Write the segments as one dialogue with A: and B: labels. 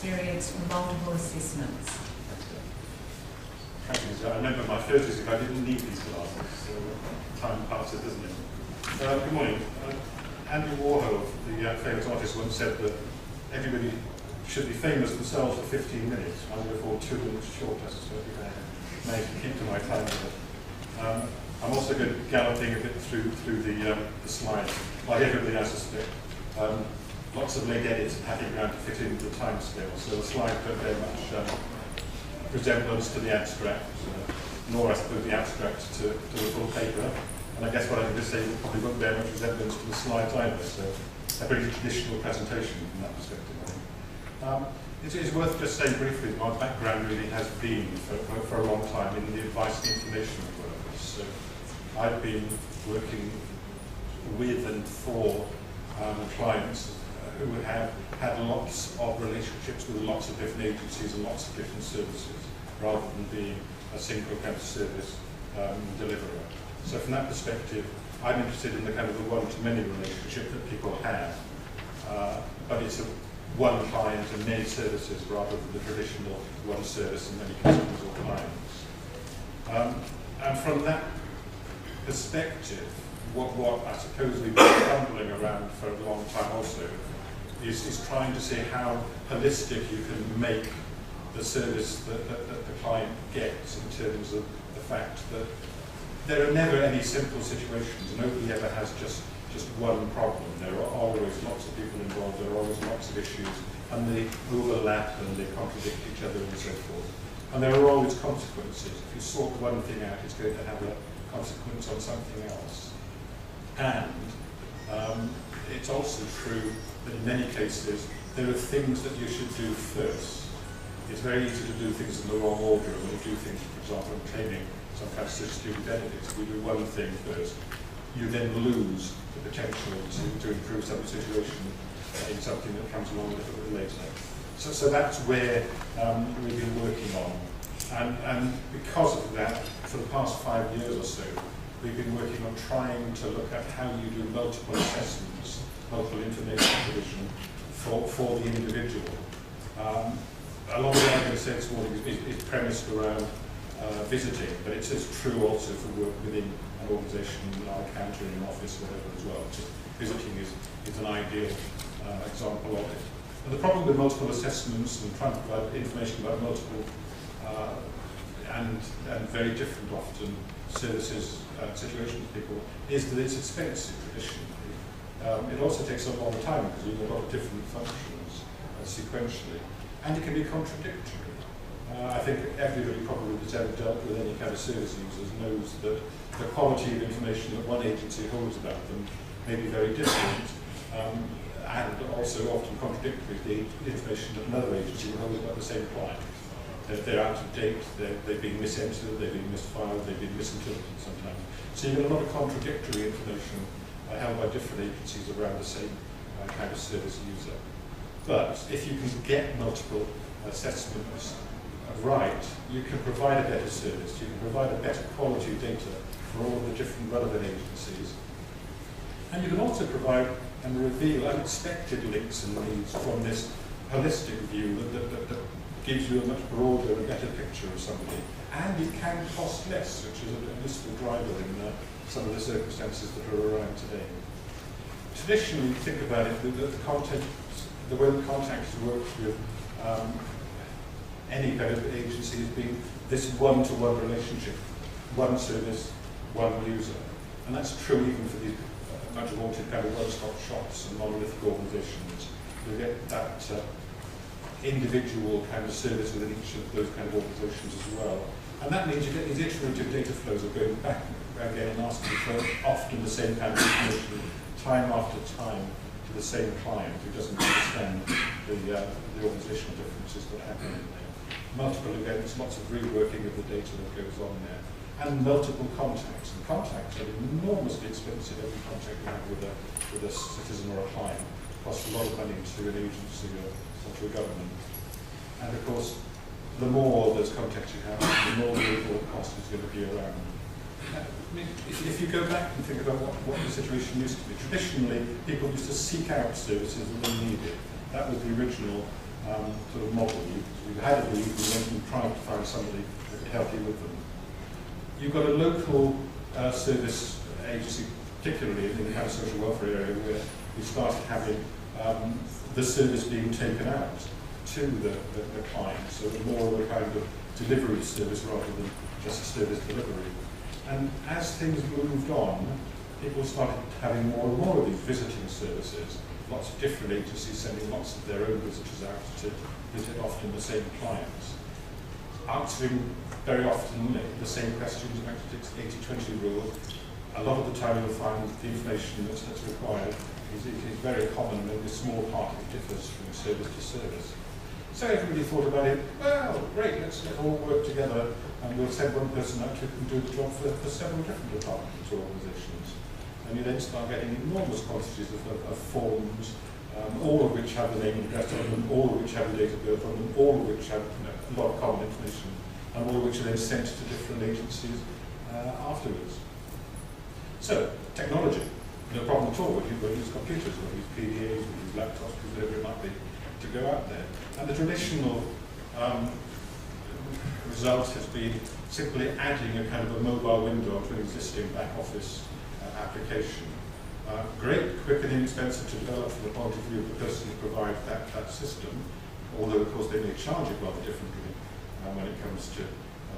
A: experienced multiple assessments?
B: Thank you. I remember my 30s if I didn't need these glasses, so time passes, doesn't it? Good morning. Andy Warhol, the famous artist, once said that everybody should be famous themselves for 15 minutes. I'm going to fall 2 minutes short, I suspect, if I manage to keep to my time with it. I'm also going to be galloping a bit through the slides. Like everybody, I suspect, lots of late edits and hacking around to fit into the time scale. So the slides don't very much resemblance to the abstract, nor I suppose the abstract to the full paper. And I guess what I can just say probably won't bear much resemblance to the slides either. So a pretty traditional presentation from that perspective, I think. It is worth just saying briefly that my background really has been for a long time in the advice and information world. So I've been working with and for clients who have had lots of relationships with lots of different agencies and lots of different services, rather than being a single kind of service deliverer. So from that perspective, I'm interested in the kind of the one-to-many relationship that people have, but it's a one client and many services rather than the traditional one service and many customers or clients. And from that perspective, what I suppose we've been stumbling around for a long time also is trying to see how holistic you can make the service that the client gets, in terms of the fact that there are never any simple situations. Nobody ever has just one problem. There are always lots of people involved, there are always lots of issues, and they overlap and they contradict each other and so forth. And there are always consequences. If you sort one thing out, it's going to have a consequence on something else. And it's also true that in many cases, there are things that you should do first. It's very easy to do things in the wrong order. When you do things, for example, in claiming some kind of student benefits, we do one thing first. You then lose the potential to improve some situation in something that comes along a little bit later. So that's where we've been working on. And because of that, for the past 5 years or so, we've been working on trying to look at how you do multiple assessments, multiple information provision for the individual. A lot of what I'm going to say this morning is premised around visiting, but it's true also for work within an organisation, like counter in an office, whatever as well. Just visiting is an ideal example of it. And the problem with multiple assessments and trying to provide information about multiple and very different often services, situations with people, is that it's expensive traditionally. It also takes a long time because you have a lot of different functions sequentially, and it can be contradictory. I think everybody probably that's ever dealt with any kind of service users knows that the quality of information that one agency holds about them may be very different, and also often contradictory to the information that another agency holds about the same client. They're out of date, they've been misentered, they've been misfiled, they've been misinterpreted sometimes. So you get a lot of contradictory information held by different agencies around the same kind of service user. But if you can get multiple assessments right, you can provide a better service, you can provide a better quality of data for all of the different relevant agencies. And you can also provide and reveal unexpected links and needs from this holistic view that gives you a much broader and better picture of somebody. And it can cost less, which is a useful driver in some of the circumstances that are around today. Traditionally, you think about it, the way the contact works with any kind of agency has been this one-to-one relationship, one service, one user. And that's true even for these much vaunted kind of one-stop shops and monolithic organisations. You get that individual kind of service within each of those kind of organisations as well. And that means you get these iterative data flows of going back again and asking for often the same kind of information time after time to the same client who doesn't understand the organisational differences that happen in there. Multiple events, lots of reworking of the data that goes on there, and multiple contacts. And contacts are enormously expensive. Every contact you have with a citizen or a client costs a lot of money to an agency or to a government. And of course, the more those contacts you have, the more the overall cost is going to be around. I mean, if you go back and think about what the situation used to be, traditionally people used to seek out services that they needed. That was the original sort of model. You had a need, you went and tried to find somebody that could help you with them. You've got a local service agency, particularly in the kind of social welfare area, where we started having the service being taken out to the client, so more of a kind of delivery service rather than just a service delivery. And as things moved on, people started having more and more of these visiting services, lots of different agencies sending lots of their own visitors out to visit often the same clients, answering very often the same questions about the 80-20 rule. A lot of the time you'll find the information that's required is very common, and only a small part of it differs from service to service. So everybody thought about it, well, great, let's all work together and we'll send one person out who can do the job for several different departments or organisations. And you then start getting enormous quantities of forms, all of which have the name and address on them, all of which have the date of birth on them, all of which have a lot of common information, and all of which are then sent to different agencies afterwards. So, technology, no problem at all. We'll use computers, we'll use PDAs, we'll use laptops, whatever it might be, to go out there. And the traditional result has been simply adding a kind of a mobile window to an existing back office application. Great, quick and inexpensive to develop from the point of view of the person who provides that system, although of course they may charge it rather differently when it comes to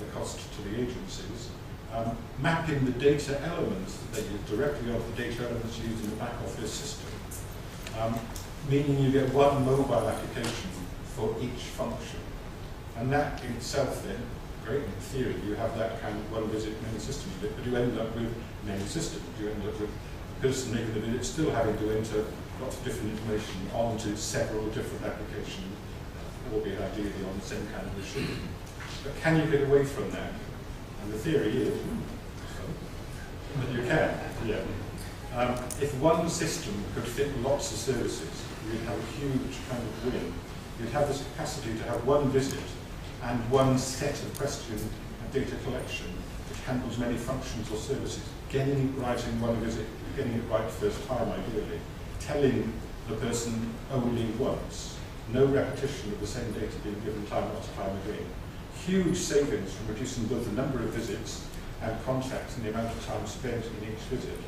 B: the cost to the agencies. Mapping the data elements that they use directly onto the data elements used in the back office system, meaning you get one mobile application for each function. And that in itself then, great in theory, you have that kind of one visit, many systems bit, but you end up with many systems. You end up with the person making the visit still having to enter lots of different information onto several different applications, albeit ideally on the same kind of machine. But can you get away from that? And the theory is that you can, yeah. If one system could fit lots of services, you'd have a huge kind of win. You'd have this capacity to have one visit and one set of question and data collection which handles many functions or services, getting it right in one visit, getting it right first time ideally, telling the person only once, no repetition of the same data being given time after time again. Huge savings from reducing both the number of visits and contacts and the amount of time spent in each visit.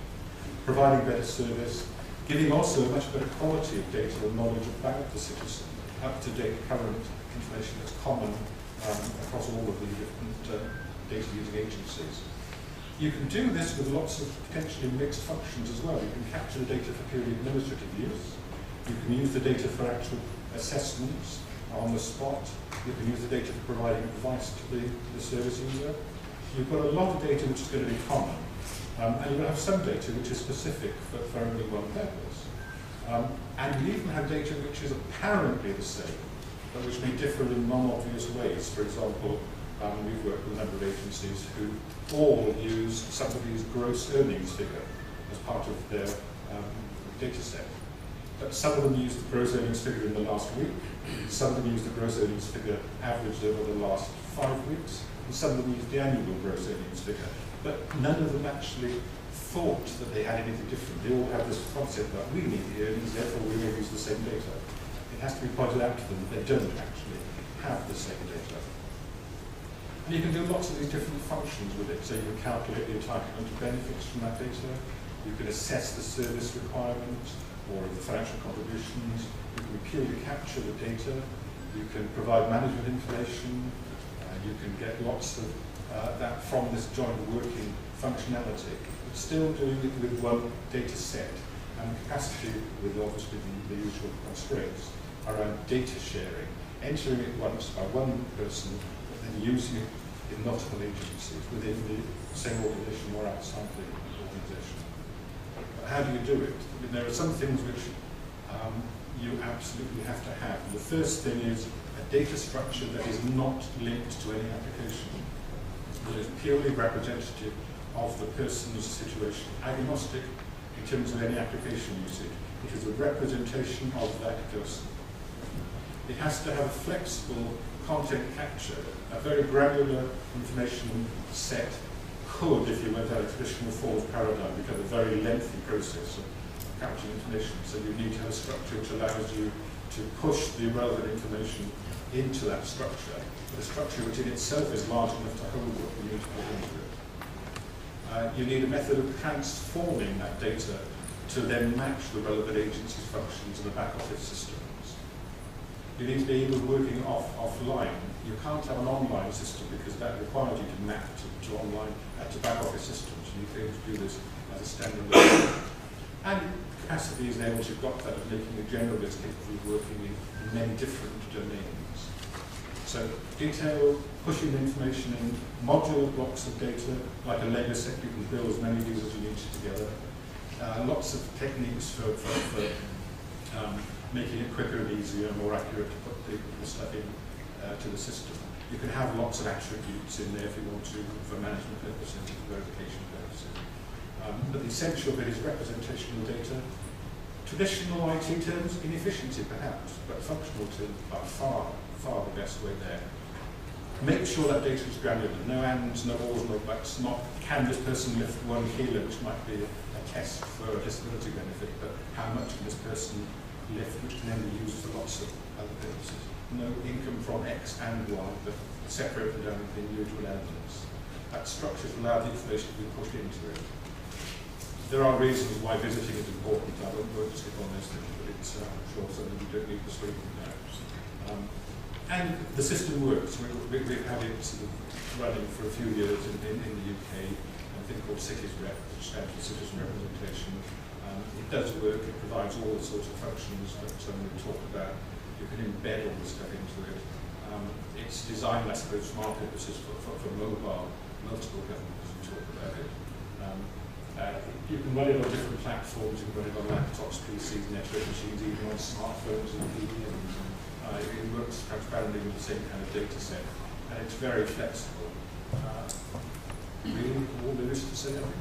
B: Providing better service, giving also a much better quality of data and knowledge about the citizen, up-to-date current information that's common across all of the different data-using agencies. You can do this with lots of potentially mixed functions as well. You can capture the data for purely administrative use. You can use the data for actual assessments on the spot. You can use the data for providing advice to the service user. You've got a lot of data which is going to be common. And you're going to have some data which is specific for only one purpose. And you even have data which is apparently the same, but which may differ in non-obvious ways. For example, we've worked with a number of agencies who all use somebody's gross earnings figure as part of their data set. But some of them use the gross earnings figure in the last week, some of them use the gross earnings figure averaged over the last 5 weeks, and some of them use the annual gross earnings figure. But none of them actually thought that they had anything different. They all have this concept that we need the earnings, therefore we will use the same data. It has to be pointed out to them that they don't actually have the same data. And you can do lots of these different functions with it. So you can calculate the entitlement to benefits from that data. You can assess the service requirements or the financial contributions. You can purely capture the data. You can provide management information. You can get lots of that from this joint working functionality, but still doing it with one data set and capacity with obviously the usual constraints around data sharing, entering it once by one person, but then using it in multiple agencies within the same organisation or outside the organisation. But how do you do it? I mean, there are some things which you absolutely have to have. The first thing is a data structure that is not linked to any application, that is purely representative of the person's situation, agnostic in terms of any application usage. It is a representation of that person. It has to have a flexible content capture. A very granular information set could, if you went down a traditional forms paradigm, become a very lengthy process of capturing information. So you need to have a structure which allows you to push the relevant information into that structure, the structure which in itself is large enough to hold what you need to put into it. You need a method of transforming that data to then match the relevant agency's functions in the back office systems. You need to be able to working offline. You can't have an online system because that requires you to map to online, to back office systems. You need to be able to do this as a standalone. And capacity is there once you've got that of making a generalist capable of working in many different domains. So detail, pushing information in, modular blocks of data, like a Lego set, you can build as many of these as you need together. Lots of techniques for making it quicker and easier and more accurate to put the stuff in to the system. You can have lots of attributes in there if you want to, for management purposes and verification purposes. But the essential bit is representational data. Traditional IT terms, inefficiency perhaps, but functional terms are far the best way there. Make sure that data is granular. No ands, no ors, no buts. Not can this person lift 1 kilo, which might be a test for a disability benefit, but how much can this person lift, which can then be used for lots of other purposes. No income from X and Y, but separate them down into individual elements. That structure allows the information to be pushed into it. There are reasons why visiting is important. I won't skip on those things, but it's I'm sure something you don't need to sleep now. And the system works. We've had it sort of running for a few years in the UK, a thing called CitizenRep, which stands for Citizen Representation. It does work. It provides all the sorts of functions that we talked about. You can embed all the stuff into it. It's designed, I suppose, for smart purposes for mobile, multiple governments. We talk about it. You can run it on different platforms. You can run it on laptops, PCs, network machines, even on smartphones and PDMs. It works transparently with the same kind of data set, and it's very flexible. Really, all there is to say, I think.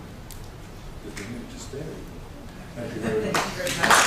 B: There's a minute to spare. Thank you very much.
A: Thank you very much.